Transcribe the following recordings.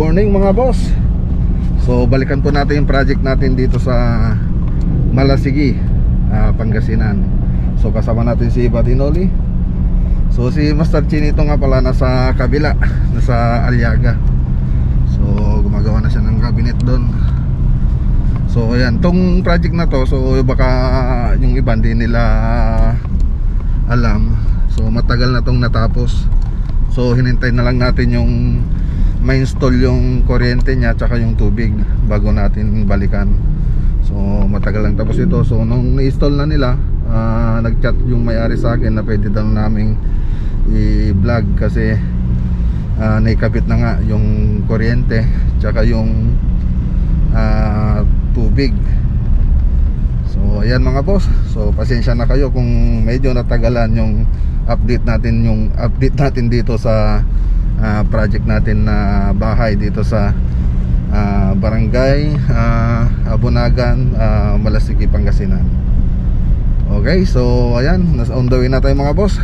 morning mga boss. So balikan po natin yung project natin dito sa Malasigi, Pangasinan. So kasama natin si Badinoli. So si Master Chinito nga pala nasa kabila, nasa Aliaga. So gumagawa na siya ng cabinet doon. So ayan, tong project na to, so baka yung iba hindi nila alam. So matagal na tong natapos. So hinintay na lang natin yung ma-install yung kuryente niya tsaka yung tubig bago natin balikan. So matagal lang tapos ito. So nung na-install na nila, nag-chat yung may-ari sa akin na pwede daw naming i-vlog kasi naikabit na nga yung kuryente tsaka yung tubig. So ayan mga boss. So pasensya na kayo kung medyo natagalan yung update natin dito sa project natin na bahay dito sa Barangay Abunagan, Malasigi, Pangasinan. Okay, so ayan, nasa on the way na tayo mga boss.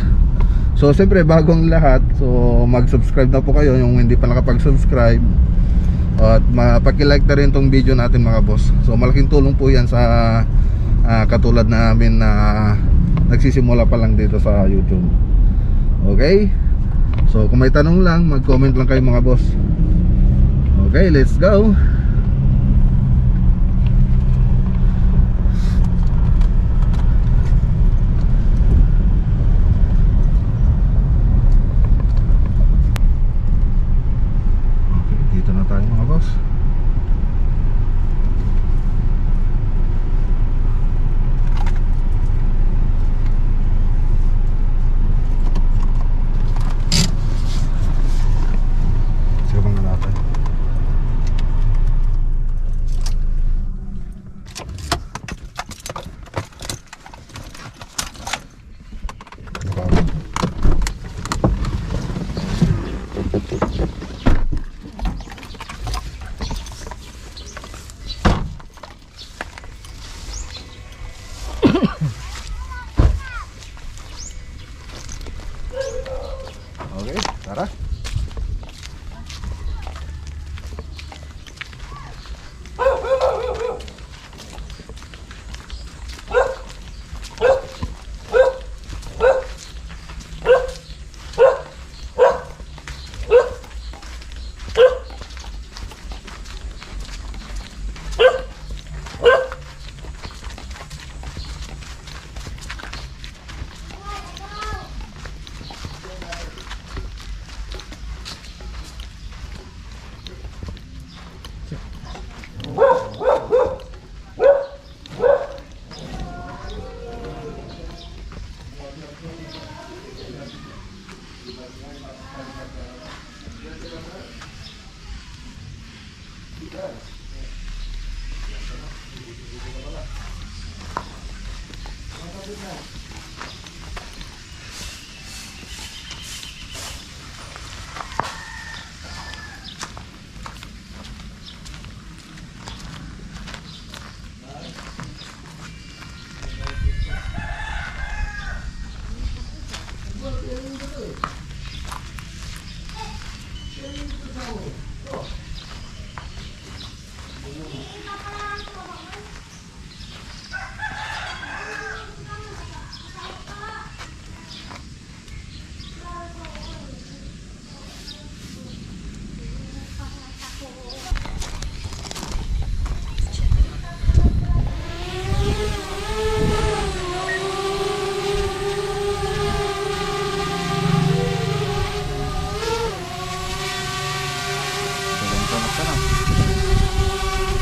So siyempre bagong lahat, so mag-subscribe na po kayo yung hindi pa nakapag-subscribe. At mapaki-like na rin tong video natin mga boss. So malaking tulong po yan sa katulad namin na nagsisimula pa lang dito sa YouTube. Okay? So kung may tanong lang, mag-comment lang kayo mga boss. Okay, let's go. Okay, dito na tayo mga boss. Okay, tara.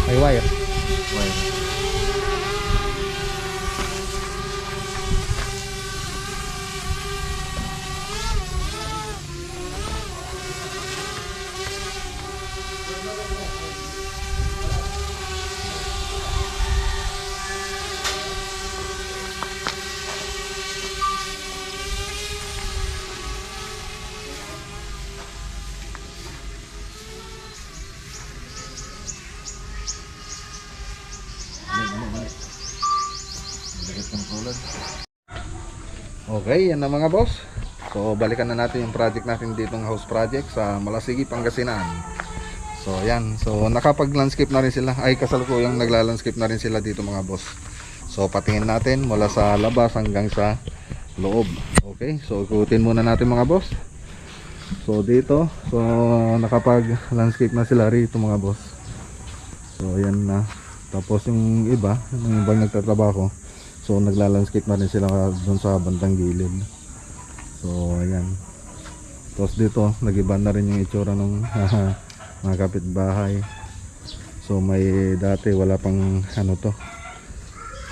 May wire. Okay, yan na mga boss. So balikan na natin yung project natin ditong house project sa Malasigi, Pangasinan. So ayan, so nakapag-landscape na rin sila, ay kasalukuyang nagla-landscape na rin sila dito mga boss. So patingin natin mula sa labas hanggang sa loob. Okay, so ikutin muna natin mga boss. So dito, so nakapag-landscape na sila rito mga boss. So ayan na. Tapos yung iba, yung ibang nagtatrabaho, so nagla-landscape na rin sila doon sa bandang gilid. So ayan. Tapos dito, nag-iba na rin yung itsura ng mga kapitbahay. So may dati wala pang ano to,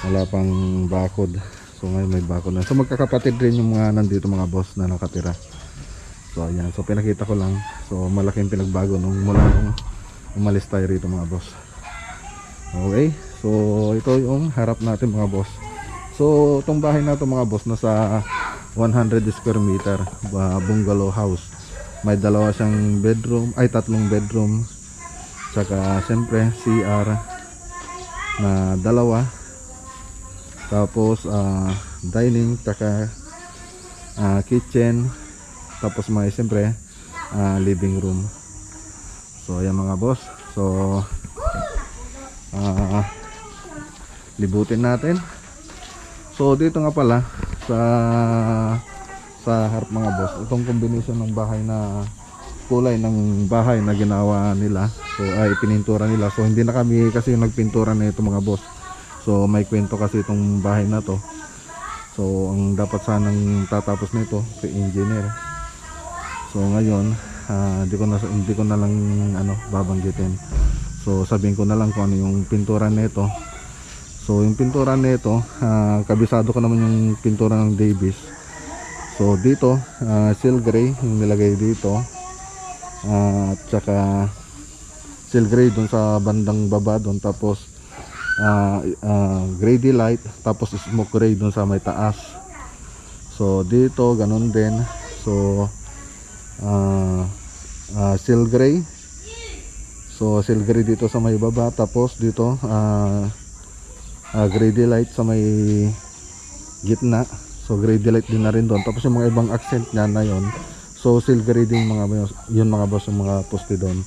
wala pang bakod. So ngayon may bakod na. So magkakapatid rin yung mga nandito mga boss na nakatira. So ayan, so pinakita ko lang. So malaking pinagbago nung mula nung umalis tayo rito mga boss. Okay, so ito yung harap natin mga boss. So itong bahay na to mga boss nasa 100 square meter, bungalow house. May dalawa siyang bedroom, ay tatlong bedroom, saka siyempre CR na dalawa, tapos dining, saka kitchen, tapos may siyempre living room. So ayan mga boss, so libutin natin. So dito nga pala sa harap mga boss, itong combination ng bahay na kulay ng bahay na ginawa nila, so ay pinintura nila. So hindi na kami kasi nagpintura na ito mga boss. So may kwento kasi itong bahay na to. So ang dapat sanang tatapos nito si engineer. So ngayon hindi ko na lang babanggitin. So sabihin ko na lang kung ano yung pintura nito. So yung pintura nito, kabisado ko naman yung pintura ng Davis. So dito, seal gray yung nilagay dito, at saka seal gray dun sa bandang baba dun, tapos gray light, tapos smoke gray dun sa may taas. So dito ganun din. So seal gray, so seal gray dito sa may baba, tapos dito gray light sa may gitna. So grade light din na rin doon. Tapos yung mga ibang accent niya na yon, so silver din yun mga boss, yung mga poste doon.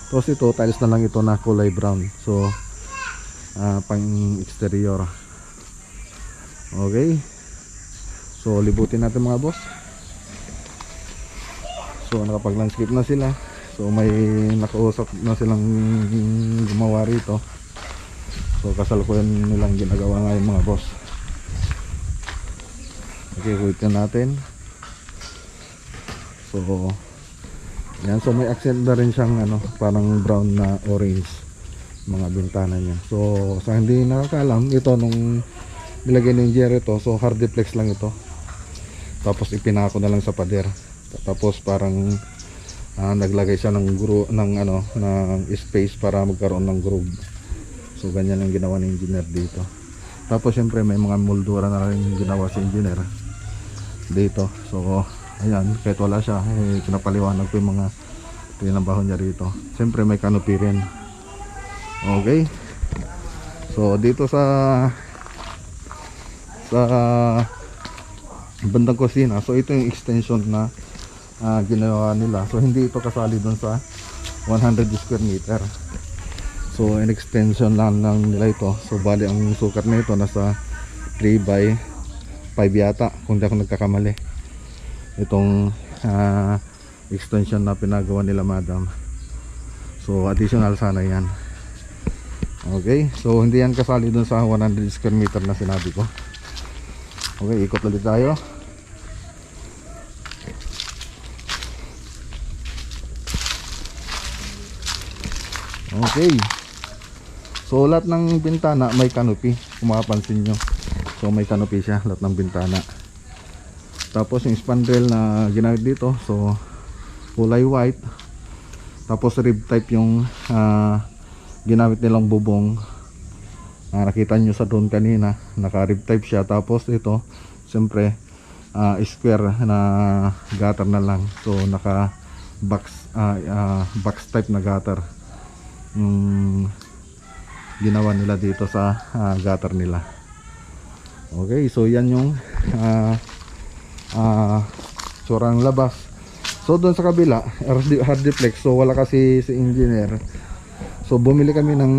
Tapos ito tiles na lang ito na kulay brown. So pang exterior. Okay, so libutin natin mga boss. So nakapag landscape na sila. So may nakausap na silang gumawa rito. So kasalukuyan nilang ginagawa ngayon mga boss. Okay, wait natin. So yan, so may accent na rin siyang parang brown na orange mga bintana niya. So sa hindi nakakaalam, ito nung nilagay ng engineer ito, so hardiplex lang ito. Tapos ipinako na lang sa pader. Tapos parang naglagay siya ng ng space para magkaroon ng groove. So ganyan ang ginawa ng engineer dito. Tapos syempre may mga moldura na rin ginawa si engineer dito. So ayan, kahit wala siya, pinapaliwanag ko yung mga tinabaho niya rito. Siyempre may canopy rin. Okay, so dito sa bandang kusina, so ito yung extension na ginawa nila. So hindi ito kasali dun sa 100 square meter. So in extension lang nila ito. So bali ang sukat na ito nasa 3 by 5 yata, kung di ako nagkakamali, itong extension na pinagawa nila madam. So additional sana yan. Okay, so hindi yan kasali dun sa 100 square meter na sinabi ko. Okay, ikot ulit tayo. Okay, so lahat ng bintana may canopy, kung makapansin nyo. So may canopy siya, lahat ng bintana. Tapos yung spandrel na ginamit dito, so kulay white. Tapos rib type yung ginamit nilang bubong. Nakita nyo sa drone kanina, naka rib type siya. Tapos ito, siyempre square na gutter na lang. So naka box type na gutter yung ginawa nila dito sa gutter nila. Okay, so yan yung surang labas. So doon sa kabila, hardiplex. So wala kasi si engineer. So bumili kami ng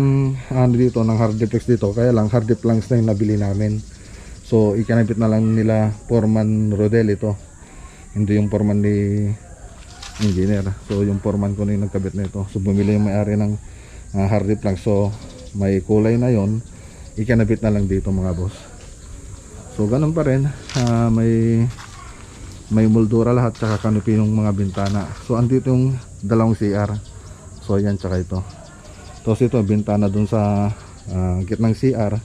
dito, ng hardiplex dito. Kaya lang hardiplex na yung nabili namin. So ikinabit na lang nila foreman Rodel ito. Hindi yung foreman ni engineer. So yung foreman ko na yung nagkabit na ito. So bumili yung may-ari ng hardiplex. So may kulay na yon, ikinabit na lang dito mga boss. So ganun pa rin, may moldura lahat, tsaka canopy ng mga bintana. So andito yung dalawang CR. So yan, tsaka ito. Tapos ito bintana dun sa gitnang CR.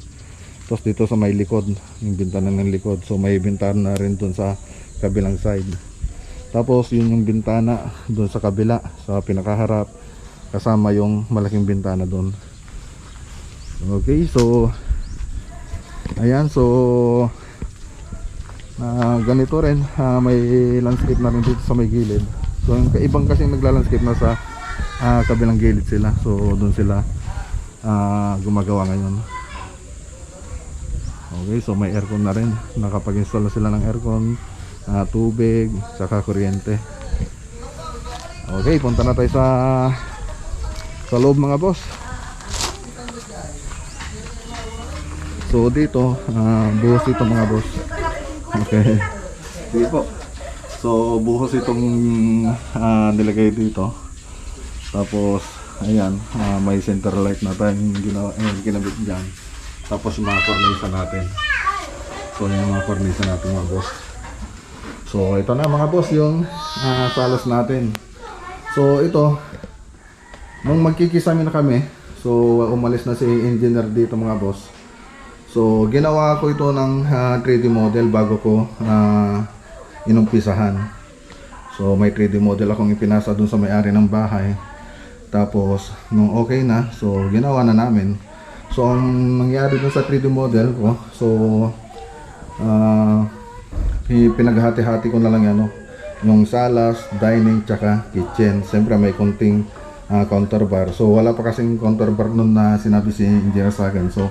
Tapos dito sa may likod, yung bintana ng likod. So may bintana rin dun sa kabilang side. Tapos yun yung bintana dun sa kabila, sa pinakaharap, kasama yung malaking bintana dun. Okay, so ayan, so ganito rin, may landscape na rin dito sa may gilid. So yung kaibang kasi nagla-landscape na sa kabilang gilid sila. So doon sila gumagawa ngayon. Okay, so may aircon na rin. Nakapag-install na sila ng aircon, tubig, saka kuryente. Okay, punta na tayo sa loob mga boss. So dito, buhos ito mga boss. Okay. Sige po. So buhos itong nilagay dito. Tapos ayan, may center light na tayong ginabit dyan. Tapos yung mga cornisa natin. So yung mga cornisa natin mga boss. So ito na mga boss yung salas natin. So ito, nung magkikisami na kami, so umalis na si engineer dito mga boss. So ginawa ko ito ng 3D model bago ko inumpisahan. So may 3D model akong ipinasa dun sa may-ari ng bahay. Tapos nung okay na, so ginawa na namin. So ang nangyari dun sa 3D model ko, so pinaghati-hati ko na lang yung salas, dining, tsaka kitchen. Siyempre may konting counter bar. So wala pa kasing counter bar nun na sinabi si engineer sa akin. So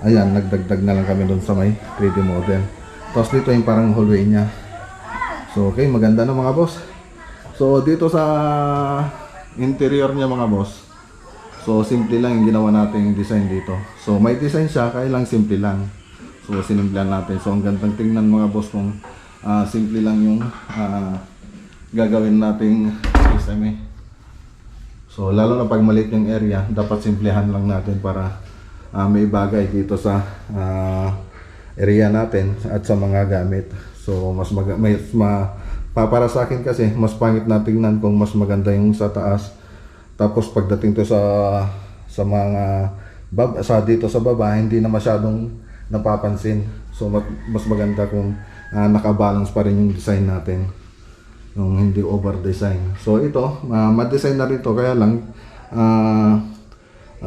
ayan, nagdagdag na lang kami doon sa may 3D model. Tapos dito yung parang hallway niya. So okay, maganda na mga boss. So dito sa interior niya mga boss, so simple lang yung ginawa natin yung design dito. So may design siya, kaya lang simple lang. So sinimplihan natin. So ang gandang tingnan mga boss kung simple lang yung gagawin nating design. So lalo na pag maliit yung area, dapat simplehan lang natin para may bagay dito sa area natin at sa mga gamit. So para sa akin kasi mas pangit na tingnan kung mas maganda yung sa taas. Tapos pagdating to sa mga dito sa baba, hindi na masyadong napapansin. So mas maganda kung nakabalance pa rin yung design natin, yung hindi over design. So ito, ma-design na rin to, kaya lang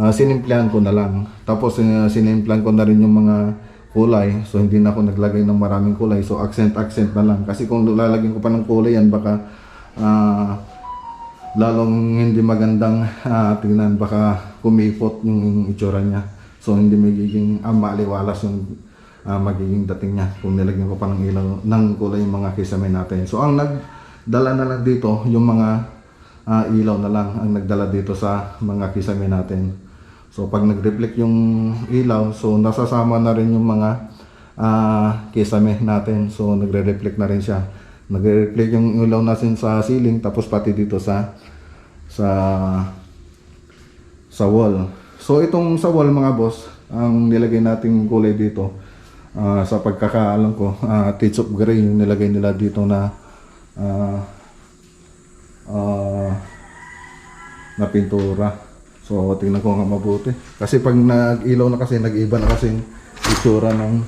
sinimplihan ko na lang. Tapos sinimplihan ko na rin yung mga kulay. So hindi na ako naglagay ng maraming kulay. So accent na lang. Kasi kung lalagyan ko pa ng kulay yan, baka lalong hindi magandang tingnan. Baka kumipot yung itsura niya. So hindi magiging maliwalas yung magiging dating niya kung nilagyan ko pa ng ilaw ng kulay yung mga kisame natin. So ang nagdala na lang dito yung mga ilaw na lang ang nagdala dito sa mga kisame natin. So pag nag-reflect yung ilaw, so nasasama na rin yung mga kisame natin. So nagre-reflect na rin siya. Nagre-reflect yung ilaw natin sa ceiling, tapos pati dito sa wall. So itong sa wall mga boss, ang nilagay nating kulay dito, sa pagkakaalam ko, Shades of Grey yung nilagay nila dito na na pintura. So tingnan ko nga mabuti. Kasi pag nag-ilaw na kasi, nag-iba na kasi itsura ng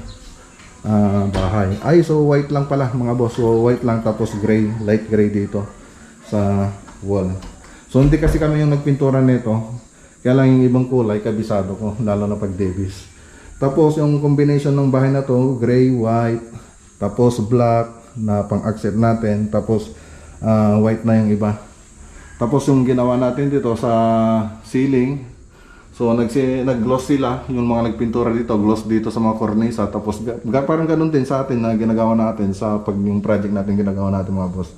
bahay. Ay, so white lang pala mga boss. So white lang, tapos gray, light gray dito sa wall. So hindi kasi kami yung nagpintura nito. Kaya lang yung ibang kulay, kabisado ko, lalo na pag Davis. Tapos yung combination ng bahay na to, gray, white, tapos black na pang-accent natin, tapos white na yung iba. Tapos yung ginawa natin dito sa ceiling, so nag-gloss sila, yung mga nagpintura dito, gloss dito sa mga cornisa. Tapos parang ganun din sa atin na ginagawa natin sa pag yung project natin ginagawa natin mga boss.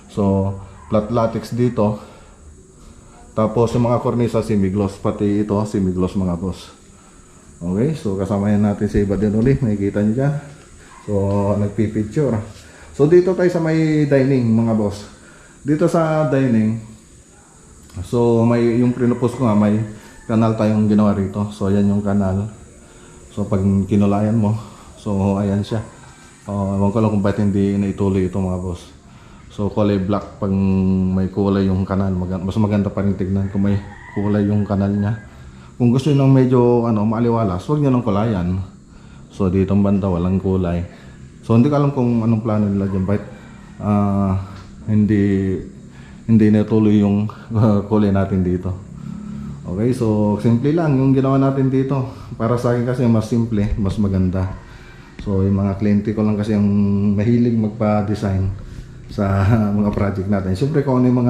So flat latex dito. Tapos yung mga cornisa semi-gloss, pati ito semi-gloss mga boss. Okay, so kasama yan natin si iba din ulit, makikita nyo dyan. So nagpipicture. So dito tayo sa may dining mga boss. Dito sa dining, so may yung pinupos ko nga, may kanal tayong ginawa rito. So ayan yung kanal. So pag kinulayan mo, so ayan siya. Ewan ko lang kung bakit hindi naituloy ito mga boss. So kulay black pag may kulay yung kanal, mas maganda pa rin tignan kung may kulay yung kanal niya. Kung gusto niyo ng medyo maaliwalas, huwag niyo nang kulayan. So dito banda walang kulay. So hindi ko alam kung anong plano nila diyan, bakit hindi natuloy yung kulay natin dito. Okay, so simple lang yung ginawa natin dito. Para sa akin kasi mas simple, mas maganda. So yung mga kliyente ko lang kasi yung mahilig magpa-design sa mga project natin. Siyempre kung ano yung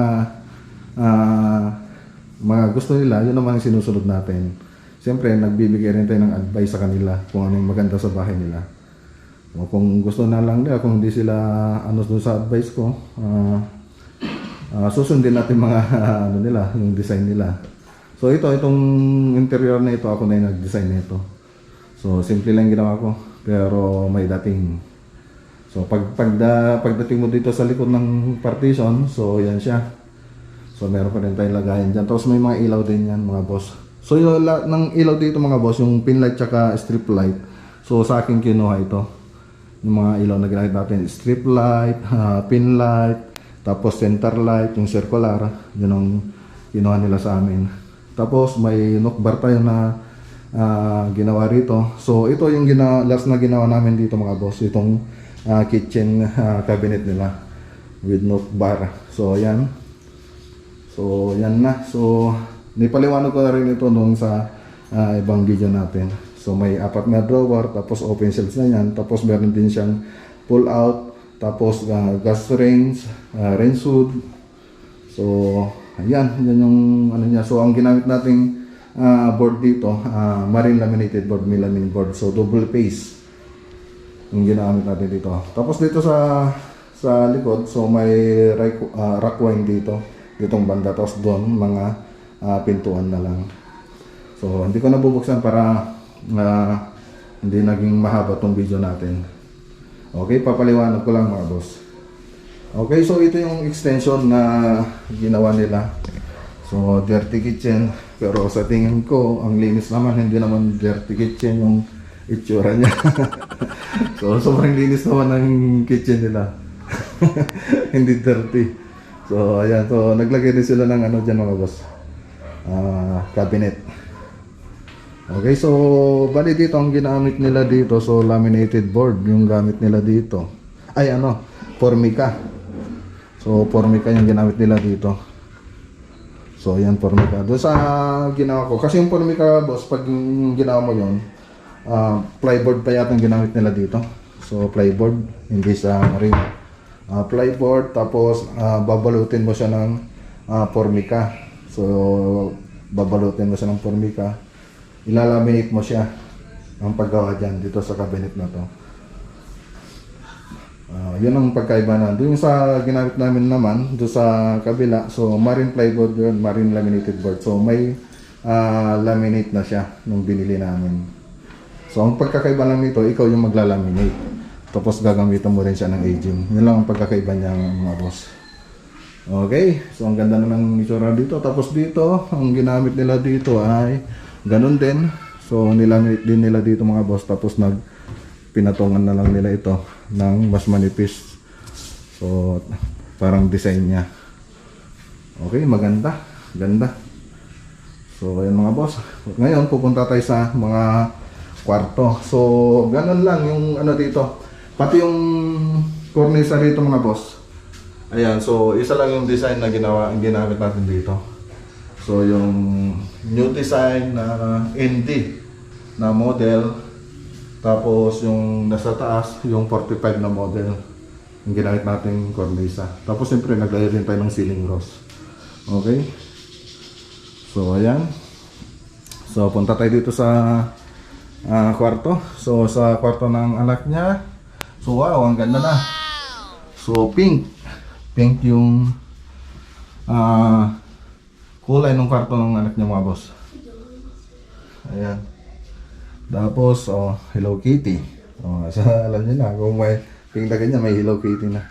mga gusto nila, yun naman yung sinusunod natin. Siyempre nagbibigay rin tayo ng advice sa kanila kung ano yung maganda sa bahay nila. O kung gusto na lang nila, kung hindi sila doon sa advice ko, susundin natin mga nila, yung design nila. So itong interior na ito, ako na yung nag-design nito. So simple lang ginawa ko, pero may dating. So pagdating mo dito sa likod ng partition, so yan siya. So meron pa rin tayong lagayan dyan. Tapos may mga ilaw din yan mga boss. So yung lahat ng ilaw dito mga boss, yung pin light tsaka strip light. So sa akin kinuha ito. Yung mga ilaw na ginamit natin, strip light, pin light, tapos center light, yung circular. Yun ang kinuha nila sa amin. Tapos may knock bar tayo na ginawa rito. So ito yung last na ginawa namin dito mga boss, itong kitchen cabinet nila with knock bar. So yan. So yan na. So nipaliwanag ko na rin ito noon sa ibang video natin. So may apat na drawer, tapos open shelves na yan, tapos meron din siyang pull out, tapos gas range, range hood. So ayan, yan yung ano niya. So ang ginamit nating board dito, marine laminated board, melamine board. So double face yung ginamit natin dito. Tapos dito sa likod, so may rack wine dito, ditong banda. Tapos doon mga pintuan na lang. So hindi ko nabubuksan para hindi naging mahaba tong video natin. Okay, papaliwanag ko lang mga boss. Okay, so ito yung extension na ginawa nila. So dirty kitchen, pero sa tingin ko ang linis naman, hindi naman dirty kitchen yung itsura niya. So sobrang linis naman ng kitchen nila. Hindi dirty. So ayan, so naglagay din sila ng ano dyan mga boss, cabinet. Okay, so bali dito ang ginamit nila dito, so laminated board yung gamit nila dito. Ay Formica. So Formica yung ginamit nila dito. So yan Formica. Doon sa ginawa ko, kasi yung Formica boss, pag ginawa mo yun, plyboard pa yata yung ginamit nila dito. So plyboard, hindi sa ring. Plyboard, tapos babalutin mo siya ng Formica. So babalutin mo siya ng Formica, ilalaminate mo siya ang paggawa dyan dito sa cabinet na to. Yun ang pagkaiba na. Doon sa ginamit namin naman, doon sa kabila, so marine plyboard yun, marine laminated board. So may laminate na siya nung binili namin. So ang pagkakaiba lang nito, ikaw yung maglalaminate. Tapos gagamitan mo rin siya ng aging. Yun lang ang pagkakaiba niya mga boss. Okay, so ang ganda na ng itsura dito. Tapos dito, ang ginamit nila dito ay ganun din. So nilaminate din nila dito mga boss. Tapos pinatungan na lang nila ito ng mas manipis. So parang design niya. Okay, maganda. Ganda. So ayun mga boss. Ngayon pupunta tayo sa mga kwarto. So ganun lang yung ano dito. Pati yung cornisa rito mga boss. Ayan, so isa lang yung design na ginamit natin dito. So yung new design na ND na model, tapos yung nasa taas yung 45 na model yung ginamit natin cornisa. Tapos siyempre naglagay rin tayo ng ceiling rose. Okay, so ayan. So punta tayo dito sa kwarto. So sa kwarto ng anak niya, so wow, ang ganda na. So pink yung kulay ng kwarto ng anak niya mga boss. Ayan. Tapos, Hello Kitty. Alam niyo na, kung may tingnan ganyan, may Hello Kitty na.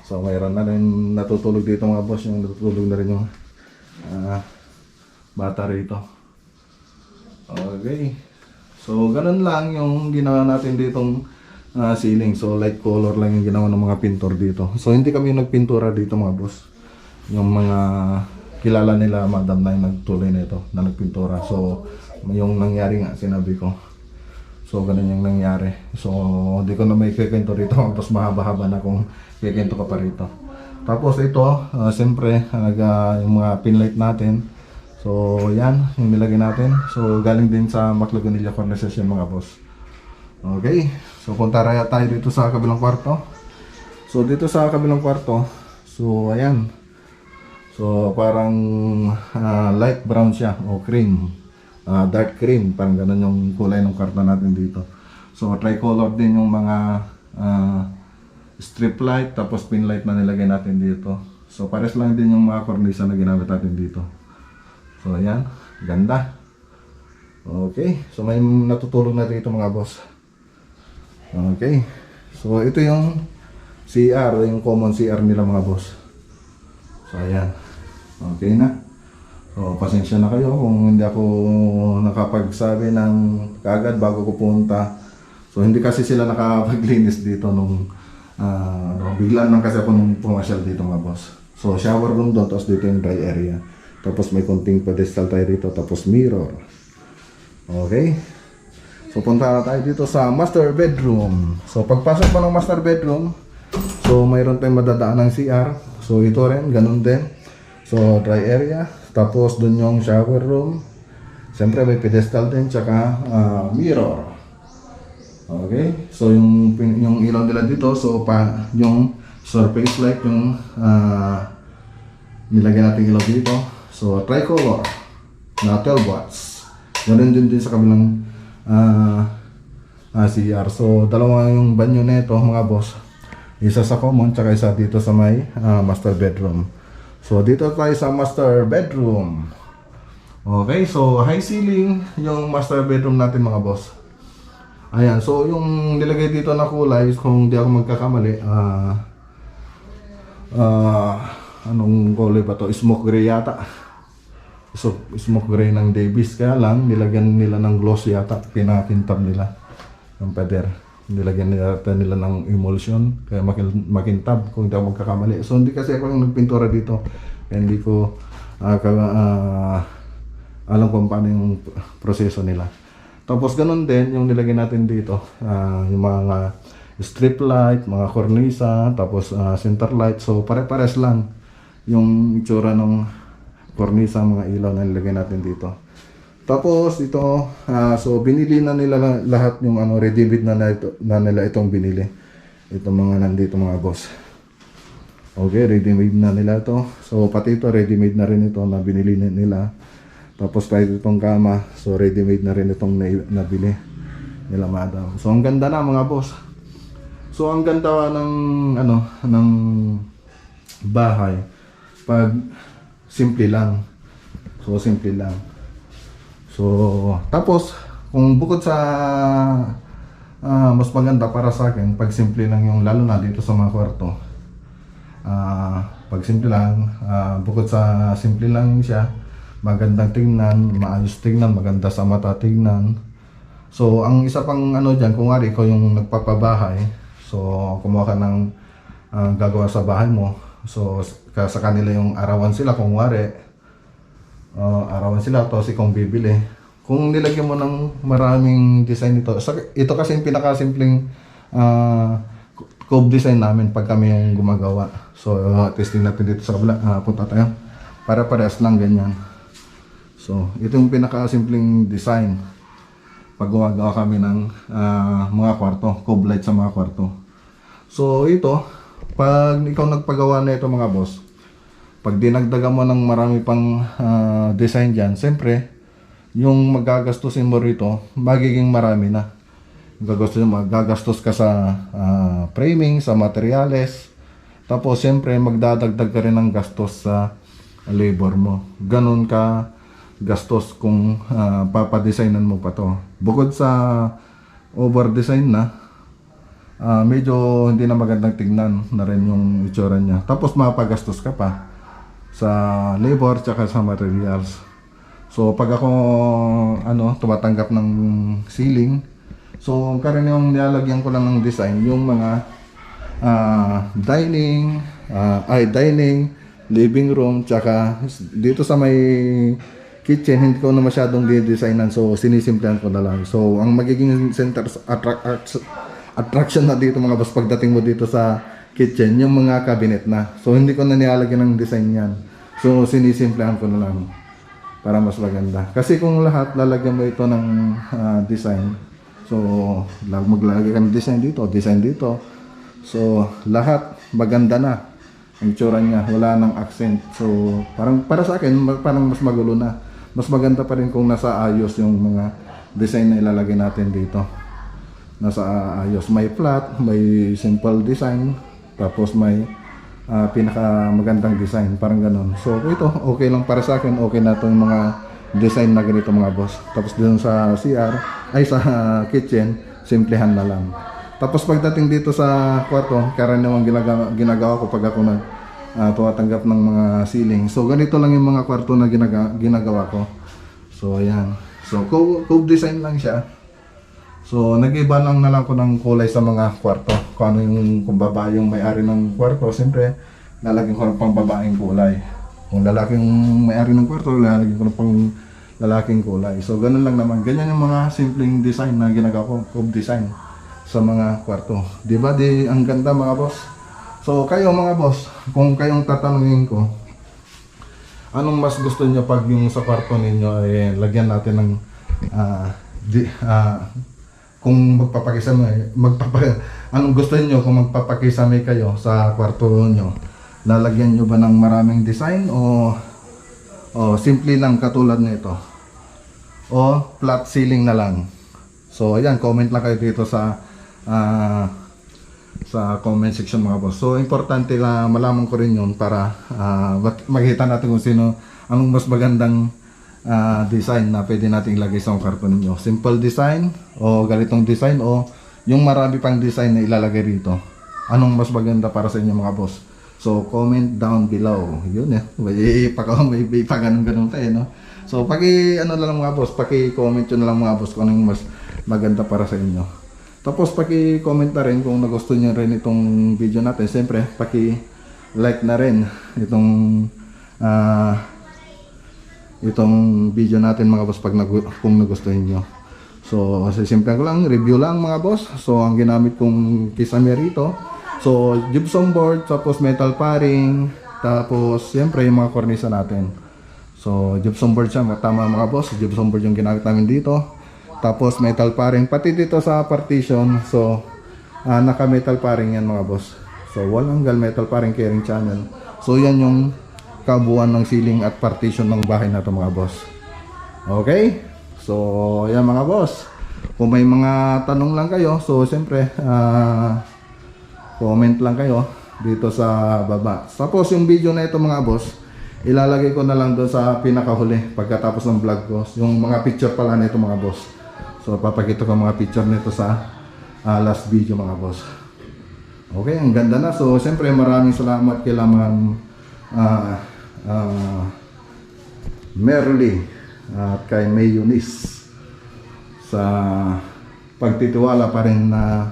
So, mayroon na rin natutulog dito mga boss. Yung natutulog na rin yung bata rito. Okay. So, ganun lang yung ginawa natin ditong ceiling. So, light color lang yung ginawa ng mga pintor dito. So, hindi kami nagpintura dito mga boss. Yung mga kilala nila, madam na yung nagtuloy na ito, na nagpintura. So, yung nangyari nga, sinabi ko. So, ganun yung nangyari. So, hindi ko na may kikwento rito. Tapos mahaba-haba na kung kikwento ka pa rito. Tapos ito, siyempre, yung mga pinlight natin. So, yan, yung nilagay natin. So, galing din sa Maclagonilla Cornices yung mga boss. Okay. So, punta tayo dito sa kabilang kwarto. So, dito sa kabilang kwarto, so, ayan. So, parang light brown siya o cream. Dark cream, parang ganun yung kulay ng kwarto natin dito. So, tricolor din yung mga strip light, tapos pin light na nilagay natin dito. So, pares lang din yung mga kornisa na ginamit natin dito. So, ayan, ganda. Okay, so may natutulog na dito mga boss. Okay, so ito yung CR, yung common CR nila mga boss. So, ayan. Okay na. So, pasensya na kayo kung hindi ako nakapagsabi ng kagad bago ko punta. So, hindi kasi sila nakapaglinis dito nung biglaan lang kasi ako nung pumasyal dito mga boss. So, shower room doon, tapos dito yung dry area. Tapos may konting pedestal tayo dito, tapos mirror. Okay. So, punta na tayo dito sa master bedroom. So, pagpasok pa ng master bedroom, so, mayroon tayong madadaan ng CR. So, ito rin, ganun din. So, dry area. Tapos, dun yung shower room. Siyempre, may pedestal din, tsaka mirror. Okay. So, yung ilaw nila dito, so, yung surface light, yung nilagay natin ilaw dito. So, tricolor na 12 watts. Ganun din sa kabilang CR. So, dalawa yung banyo nito mga boss. Isa sa common, tsaka isa dito sa may master bedroom. So, dito tayo sa master bedroom. Okay, so high ceiling yung master bedroom natin mga boss. Ayan, so yung nilagay dito na kulay, kung di ako magkakamali, anong kulay ba to? Smoke gray yata. So, smoke gray ng Davis. Kaya lang, nilagyan nila ng gloss yata. Pinakintab nila ng pader. Nilagyan nila ng emulsion. Kaya makintab kung hindi ako magkakamali. So, hindi kasi ako yung nagpintura dito. Kaya hindi ko alam kung paano yung proseso nila. Tapos, ganun din yung nilagyan natin dito. Yung mga strip light, mga cornisa, tapos center light. So, pare-pares lang yung itsura ng cornisa, mga ilaw na nilagay natin dito. Tapos ito, so binili na nila lahat yung ready-made na nila itong binili. Itong mga nandito mga boss. Okay, ready-made na nila ito. So pati ito ready-made na rin ito na binili nila. Tapos tayo itong kama, so ready-made na rin itong nabili nila madam. So ang ganda na mga boss. So ang ganda ng bahay pag simple lang. So, simple lang. So, tapos, kung bukod sa mas maganda para sa akin, pag simple lang yung, lalo na dito sa mga kwarto. Pag simple lang, bukod sa simple lang siya, magandang tingnan, maayos tingnan, maganda sa mata tingnan. So, ang isa pang dyan, kung wari ikaw yung nagpapabahay, so, kumuha ka ng gagawa sa bahay mo. So, sa kanila yung arawan sila kung wari arawan sila tapos ikaw bibili. Kung nilagyan mo ng maraming design ito kasi yung pinakasimpleng cove design namin pag kami yung gumagawa. So, testing natin dito sa kabila. Punta tayo. Para parehas lang ganyan. So, ito yung pinakasimpleng design pag gumagawa kami ng mga kwarto, cove light sa mga kwarto. So, ito pag ikaw nagpagawa na ito mga boss, pag dinagdagan mo ng marami pang design dyan, siyempre, yung magagastusin mo rito, magiging marami na. Magagastos ka sa framing, sa materyales, tapos siyempre magdadagdag ka rin ng gastos sa labor mo. Ganon ka gastos kung papadesignan mo pa to. Bukod sa over design na, medyo hindi na magandang tignan na rin yung itsura niya. Tapos mapagastos ka pa sa labor tsaka sa materials. So pag ako tumatanggap ng ceiling, so karaniwang nilalagyan ko lang ng design yung mga dining, living room, tsaka dito sa may kitchen hindi ko na masyadong di-designan, so sinisimplihan ko na lang. So ang magiging center attraction na dito mga boss pagdating mo dito sa kitchen, yung mga cabinet na. So hindi ko na nilalagyan ng design yan. So sinisimplihan ko na lang para mas maganda. Kasi kung lahat lalagyan mo ito ng design, so maglalagay ka ng design dito. So lahat maganda na ang itsura niya, wala nang accent. So parang para sa akin parang mas magulo na. Mas maganda pa rin kung nasa ayos yung mga design na ilalagay natin dito. Nasa ayos, may flat, may simple design, tapos may pinaka magandang design, parang ganon. So ito okay lang para sa akin, okay na itong mga design na ganito mga boss. Tapos dun sa CR ay sa kitchen, simplihan na lang. Tapos pagdating dito sa kwarto, karaniwang ginagawa ko pag ako tumatanggap ng mga ceiling. So ganito lang yung mga kwarto na ginagawa ko. So ayan. So cube design lang siya. So nag-iba lang na lang ko ng kulay sa mga kwarto. Kung ano yung babae yung may-ari ng kwarto, siyempre lalagyan ko ng pang babaeng kulay. Kung lalaki yung may-ari ng kwarto, lalagyan ko ng pang lalaking kulay. So ganun lang naman. Ganyan yung mga simpleng design na ginagawa ko, cube design sa mga kwarto. Di ba? Ang ganda mga boss. So kayo mga boss, kung kayong tatanungin ko, anong mas gusto niyo pag yung sa kwarto ninyo ay lagyan natin ng kung magpapakisame, anong gusto niyo kung magpapakisame kayo sa kwarto niyo? Lalagyan niyo ba ng maraming design o simple lang katulad nito? O flat ceiling na lang? So ayan, comment lang kayo dito sa comment section mga boss. So importante na malaman ko rin yun para makita natin kung anong mas magandang design na pwede nating ilagay sa kwarto ninyo. Simple design o ganitong design o yung marami pang design na ilalagay rito. Anong mas maganda para sa inyo mga boss? So comment down below. Yun eh. May ganun tayo, no? So na lang mga boss, comment yun na lang mga boss kung anong mas maganda para sa inyo. Tapos comment na rin kung nagustuhan niyo rin itong video natin. Siyempre, like na rin itong video natin mga boss kung nagustuhan niyo. So, simple ko lang, review lang mga boss. So, ang ginamit kong kisame rito, so gypsum board, tapos metal paring, tapos siyempre yung mga kornisa natin. So, gypsum board siya, tama mga boss, gypsum board yung ginamit namin dito. Tapos metal paring, pati dito sa partition, so naka metal paring yan mga boss. So wall angle metal paring carrying channel. So yan yung kabuuan ng ceiling at partition ng bahay na to mga boss. Okay? So yan mga boss. Kung may mga tanong lang kayo, so siyempre comment lang kayo dito sa baba. Tapos yung video na ito mga boss, ilalagay ko na lang doon sa pinakahuli pagkatapos ng vlog ko. Yung mga picture pala nito mga boss. So papakita ko mga picture nito sa last video mga boss. Okay, ang ganda na. So siyempre maraming salamat kay Ma'am Merly at kay May Eunice sa pagtitiwala pa rin na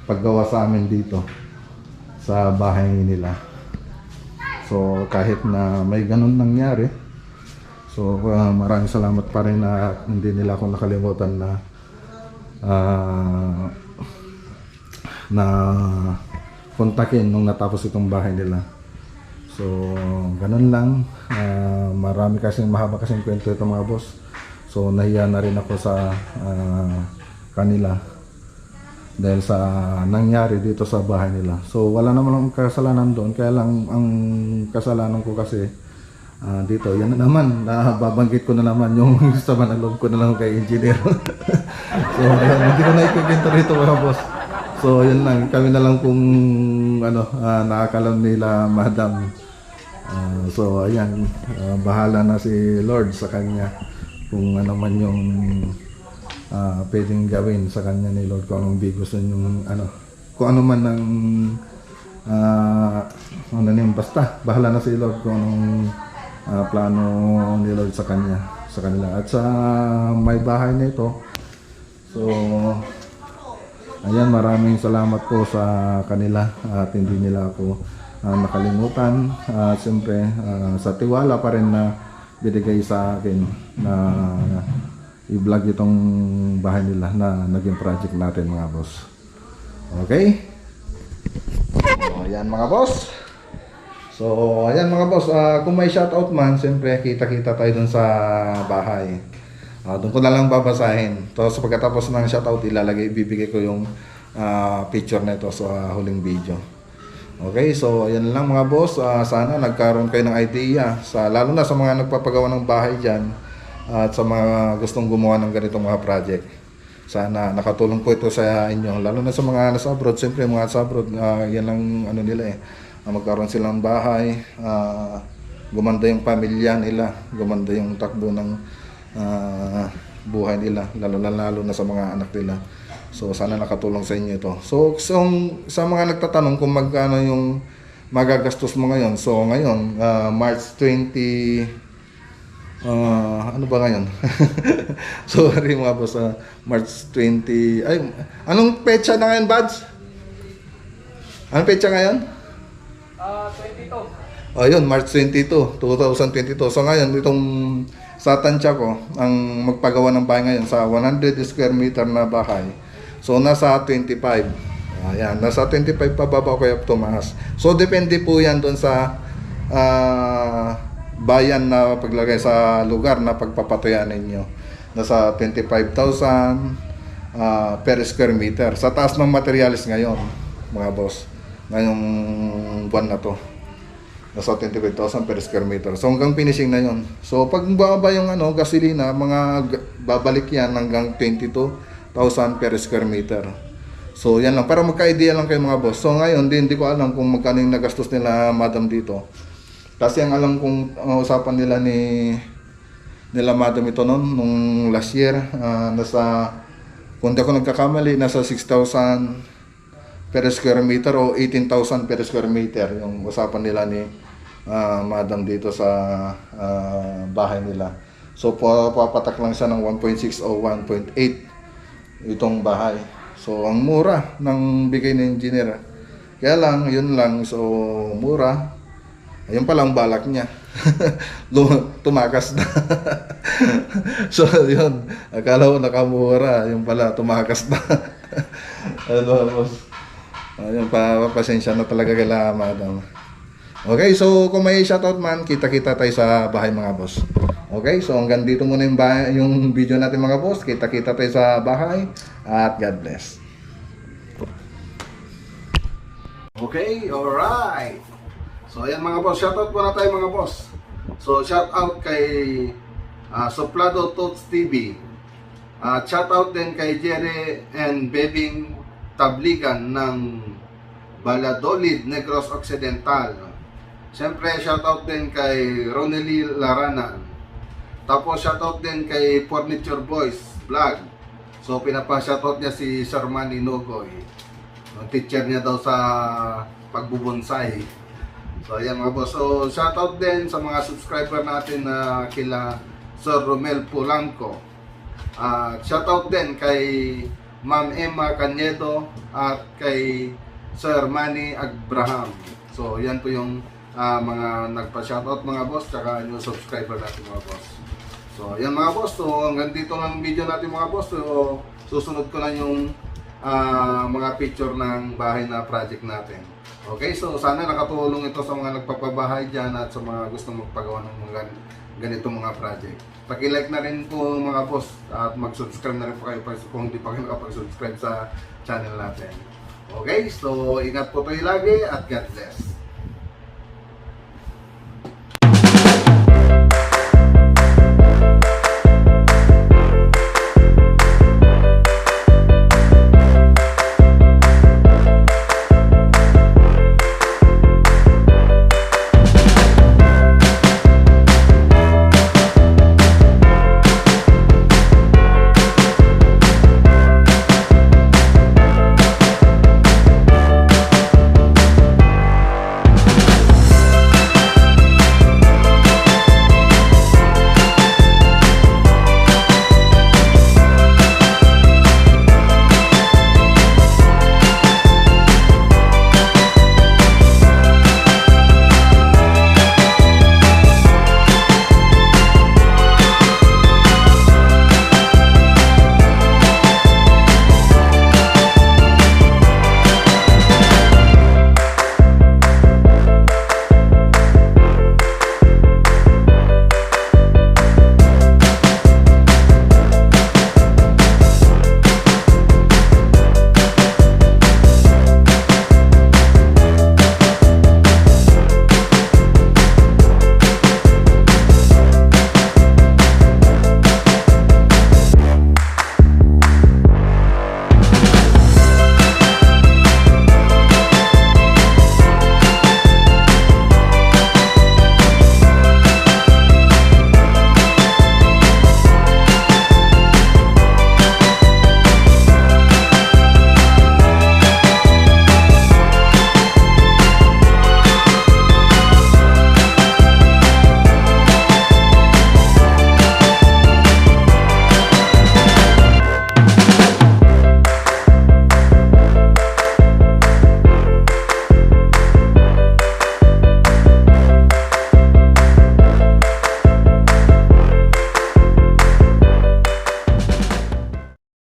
paggawa sa amin dito sa bahay nila. So kahit na may ganun nangyari, so maraming salamat pa rin na hindi nila ako nakalimutan na kontakin nung natapos itong bahay nila. So ganun lang. Marami kasing mahaba kasing kwento ito mga boss. So nahiya na rin ako sa kanila dahil sa nangyari dito sa bahay nila. So wala naman akong kasalanan doon, kaya lang ang kasalanan ko kasi dito, yan na naman, babanggit ko na naman yung sa manalog ko na lang kay engineer. So ayun, hindi ko na ikikwento rito mga boss. So yun lang, kami na lang kung nakakalam nila madam So ayan, bahala na si Lord sa kanya kung ano man yung pwedeng gawin sa kanya ni Lord, kung anong gusto yung ano, kung ano man ang ano yun, basta bahala na si Lord kung anong plano ni Lord sa kanila at sa may bahay nito. So ayan, maraming salamat po sa kanila at hindi nila ako nakalimutan. Siyempre sa tiwala pa rin na binigay sa akin na i-vlog itong bahay nila na naging project natin mga boss. Okay? So, ayan mga boss. So, ayan mga boss. Kung may shoutout man, siyempre kita-kita tayo dun sa bahay. Doon ko na lang babasahin. Tapos pagkatapos ng shoutout, ibibigay ko yung picture nito sa huling video. Okay, so ayan lang mga boss. Sana nagkaroon kayo ng idea, lalo na sa mga nagpapagawa ng bahay dyan at sa mga gustong gumawa ng ganitong mga project. Sana nakatulong po ito sa inyo, lalo na sa mga nasa abroad. Siyempre mga nasa abroad, yan lang ano nila magkaroon silang bahay, gumanda yung pamilya nila, gumanda yung takbo ng buhay nila, lalo na sa mga anak nila. So sana nakatulong sa inyo ito. So sa mga nagtatanong kung magkano yung magagastos mo ngayon. So ngayon, March 20, ano ba ngayon? Sorry mga boss, March 20. Ay, anong petsa na ngayon, Bads? Anong petsa ngayon? 22. Oh, yun, March 22, 2022. So ngayon, itong sa tansya ko, ang magpagawa ng bahay ngayon sa 100 square meter na bahay. So nasa 25. Ayan, nasa 25 pababa o kaya tumaas. So depende po yan doon sa bayan na paglagay sa lugar na pagpapatayan ninyo. Nasa 25,000 per square meter. Sa taas ng materials ngayon, mga boss, ngayong buwan na to, nasa 25,000 per square meter. So hanggang finishing na yon. So pag bababa yung gasolina, babalik yan hanggang 22,000 per square meter. So yan lang, para magka-idea lang kayo mga boss. So ngayon, hindi ko alam kung magkano yung nagastos nila madam dito. Kasi ang alam kong usapan nila nila madam ito nung last year, kung di ako nagkakamali, nasa 6,000 per square meter o 18,000 per square meter yung usapan nila ni madam dito sa bahay nila. So papatak lang siya ng 1.6 o 1.8 itong bahay. So ang mura ng bigay ng engineer. Kaya lang, yun lang, so mura. Ayun pala ang balak niya. Tumakas na. So yun, akala ko nakamura, yung pala tumakas na. Ayun, pasensya na talaga kailangan madam. Okay, so kung may shoutout man, kita-kita tayo sa bahay mga boss. Okay, so hanggang dito muna yung video natin mga boss. Kita-kita tayo sa bahay at God bless. Okay, alright. So ayan mga boss, shoutout muna tayo mga boss. So shoutout kay Soplado Tots TV. Shoutout din kay Jerry and Bebing Tabligan ng Valladolid, Negros Occidental. Siyempre shoutout din kay Ronely Larana. Tapos shoutout din kay Furniture Boys Vlog. So pinapa-shoutout niya si Sir Manny Nogoy. Teacher niya daw sa pagbubonsai. So ayan mga boss. So shoutout din sa mga subscriber natin na kila Sir Romel Polanco. Shoutout din kay Ma'am Emma Canedo at kay Sir Manny Abraham. So yan po yung mga nagpa-shoutout mga boss, tsaka yung subscriber natin mga boss. So yan mga boss. So hanggang dito lang video natin mga boss. So susunod ko lang yung mga picture ng bahay na project natin. Okay, so sana nakatulong ito sa mga nagpapabahay dyan at sa mga gustong magpagawa ng mga ganitong mga project. Paki-like na rin po mga boss at mag-subscribe na rin po kayo kung hindi pa kayo nakapag-subscribe sa channel natin. Okay, so ingat po tayo lagi at God bless.